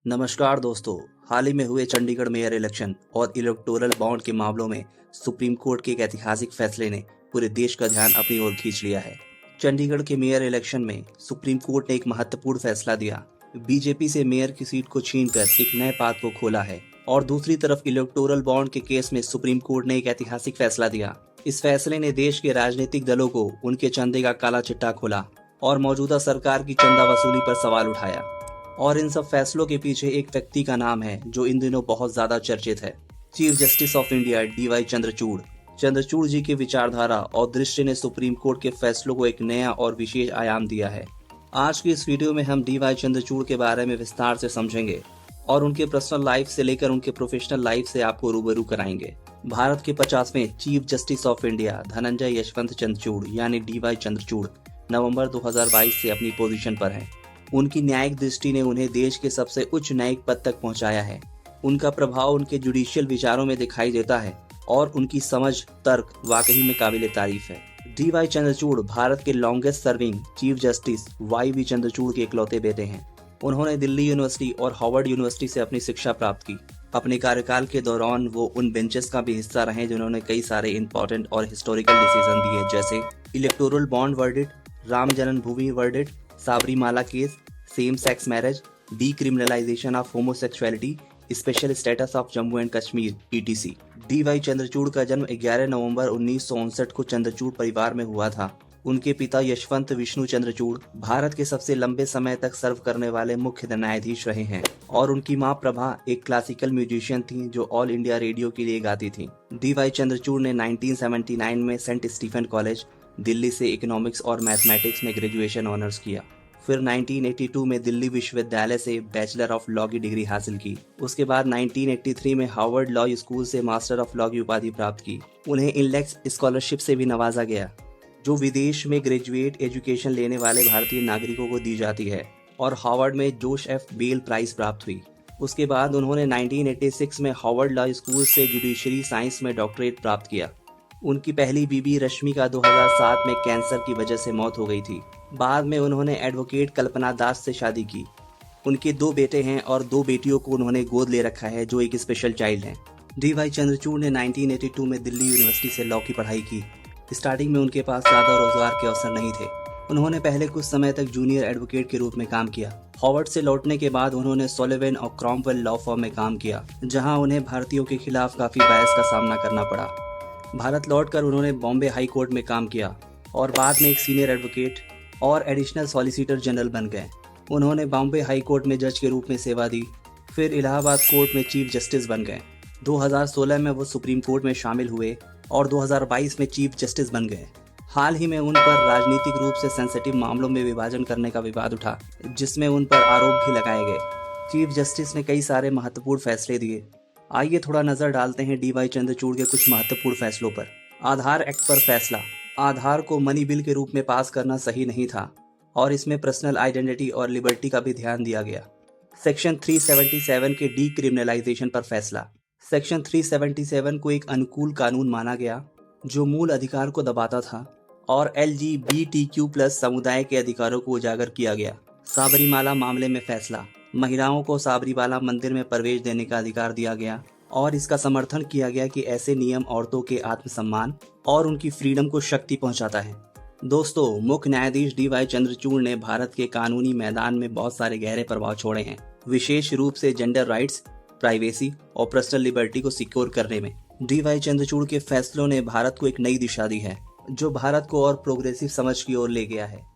नमस्कार दोस्तों। हाल ही में हुए चंडीगढ़ मेयर इलेक्शन और इलेक्टोरल बॉन्ड के मामलों में सुप्रीम कोर्ट के एक ऐतिहासिक फैसले ने पूरे देश का ध्यान अपनी ओर खींच लिया है। चंडीगढ़ के मेयर इलेक्शन में सुप्रीम कोर्ट ने एक महत्वपूर्ण फैसला दिया। बीजेपी से मेयर की सीट को छीनकर एक नए पाथ को खोला है और दूसरी तरफ इलेक्टोरल बॉन्ड के केस में सुप्रीम कोर्ट ने एक ऐतिहासिक फैसला दिया। इस फैसले ने देश के राजनीतिक दलों को उनके चंदे का काला चिट्ठा खोला और मौजूदा सरकार की चंदा वसूली पर सवाल उठाया। और इन सब फैसलों के पीछे एक व्यक्ति का नाम है जो इन दिनों बहुत ज्यादा चर्चित है। Chief justice of India DY Chandrachud. Chandrachud ji की विचारधारा और दृष्टि ने सुप्रीम कोर्ट के फैसलों को एक नया और विशेष आयाम दिया है। आज की इस वीडियो में हम DY चंद्रचूड़ के बारे में विस्तार से समझेंगे और उनके पर्सनल लाइफ से लेकर उनके प्रोफेशनल लाइफ से आपको रूबरू कराएंगे। भारत के 50वें chief justice of India Dhananjaya Yashwant Chandrachud यानी DY चंद्रचूड़ नवंबर 2022 से अपनी पोजीशन पर हैं। उनकी न्यायिक दृष्टि ने उन्हें देश के सबसे उच्च न्यायिक पद तक पहुंचाया है। उनका प्रभाव उनके जुडिशियल विचारों में दिखाई देता है और उनकी समझ तर्क वाकई में काबिले तारीफ है। DY चंद्रचूड़ भारत के longest serving chief justice YV Chandrachud के इकलौते बेटे हैं। उन्होंने दिल्ली यूनिवर्सिटी और हार्वर्ड यूनिवर्सिटी से अपनी शिक्षा प्राप्त की। अपने कार्यकाल के दौरान वो उन बेंचेस का भी हिस्सा रहे जिन्होंने कई सारे इंपॉर्टेंट और हिस्टोरिकल डिसीजन दिए, जैसे electoral bond verdict, Ram Janmabhoomi verdict, Sabarimala case, same sex marriage, decriminalisation of homosexuality, special status of Jammu and Kashmir ETC। DY Chandrachud का जन्म 11 नवंबर 1959 को चंद्रचूड़ परिवार में हुआ था। उनके पिता यशवंत विष्णु चंद्रचूड़ भारत के सबसे लंबे समय तक सर्व करने वाले मुख्य न्यायाधीश रहे हैं और उनकी मां प्रभा एक क्लासिकल म्यूजिशियन थी जो ऑल इंडिया रेडियो के लिए गाती थी। DY चंद्रचूड़ ने 1979 में सेंट स्टीफन कॉलेज दिल्ली से इकोनॉमिक्स और मैथमेटिक्स में ग्रेजुएशन ऑनर्स किया। फिर 1982 में दिल्ली विश्वविद्यालय से बैचलर ऑफ लॉ की डिग्री हासिल की। उसके बाद 1983 में हार्वर्ड लॉ स्कूल से मास्टर ऑफ लॉ की उपाधि प्राप्त की। उन्हें इनलेक्स स्कॉलरशिप से भी नवाजा गया, जो विदेश में ग्रेजुएट एजुकेशन लेने वाले भारतीय नागरिकों को दी जाती है, और हार्वर्ड में जोश F बेल प्राइज प्राप्त हुई। उसके बाद उन्होंने 1986 में हार्वर्ड लॉ स्कूल से जुडिशरी साइंस में डॉक्टरेट प्राप्त किया। उनकी पहली बीबी रश्मिका 2007 में कैंसर की वजह से मौत हो गई थी। बाद में उन्होंने एडवोकेट कल्पना दास से शादी की। उनके 2 बेटे हैं और 2 बेटियों को उन्होंने गोद ले रखा है जो एक स्पेशल चाइल्ड हैं। DY चंद्रचूड़ ने 1982 में दिल्ली यूनिवर्सिटी से लॉ की पढ़ाई की। स्टार्टिंग में उनके पास ज्यादा रोजगार के अवसर नहीं थे। उन्होंने पहले कुछ समय तक जूनियर एडवोकेट के रूप में काम किया। हार्वर्ड से लौटने के बाद उन्होंने सोलिवन और क्रॉम्वेल लॉ फर्म में काम किया, जहां उन्हें भारतीयों के खिलाफ काफी बहस का सामना करना पड़ा। भारत लौटकर उन्होंने बॉम्बे हाई कोर्ट में काम किया और बाद में एक सीनियर एडवोकेट और एडिशनल सॉलिसिटर जनरल बन गए। उन्होंने बॉम्बे हाई कोर्ट में जज के रूप में सेवा दी, फिर इलाहाबाद कोर्ट में चीफ जस्टिस बन गए। 2016 में वो सुप्रीम कोर्ट में शामिल हुए और 2022 में चीफ जस्टिस बन गए। हाल ही में उन पर राजनीतिक रूप से सेंसिटिव मामलों में विभाजन करने का विवाद उठा, जिसमें उन पर आरोप भी लगाए गए। चीफ जस्टिस ने कई सारे महत्वपूर्ण फैसले दिए। आइए थोड़ा नजर डालते हैं DY चंद्रचूड़ के कुछ महत्वपूर्ण फैसलों पर। आधार एक्ट पर फैसला। आधार को मनी बिल के रूप में पास करना सही नहीं था और इसमें पर्सनल आइडेंटिटी और लिबर्टी का भी ध्यान दिया गया। सेक्शन 377 के डीक्रिमिनलाइजेशन पर फैसला। सेक्शन 377 को एक अनुकूल कानून माना गया जो मूल अधिकार को दबाता था और LGBTQ+ समुदाय के अधिकारों को उजागर किया गया। साबरीमाला मामले में फैसला। महिलाओं को साबरीमाला मंदिर में प्रवेश देने का अधिकार दिया गया और इसका समर्थन किया गया कि ऐसे नियम औरतों के आत्मसम्मान और उनकी फ्रीडम को शक्ति पहुंचाता है। दोस्तों, मुख्य न्यायाधीश DY चंद्रचूड़ ने भारत के कानूनी मैदान में बहुत सारे गहरे प्रभाव छोड़े हैं, विशेष रूप से जेंडर राइट्स, प्राइवेसी और पर्सनल लिबर्टी को सिक्योर करने में। DY चंद्रचूड़ के फैसलों ने भारत को एक नई दिशा दी है, जो भारत को और प्रोग्रेसिव समझ की ओर ले गया है।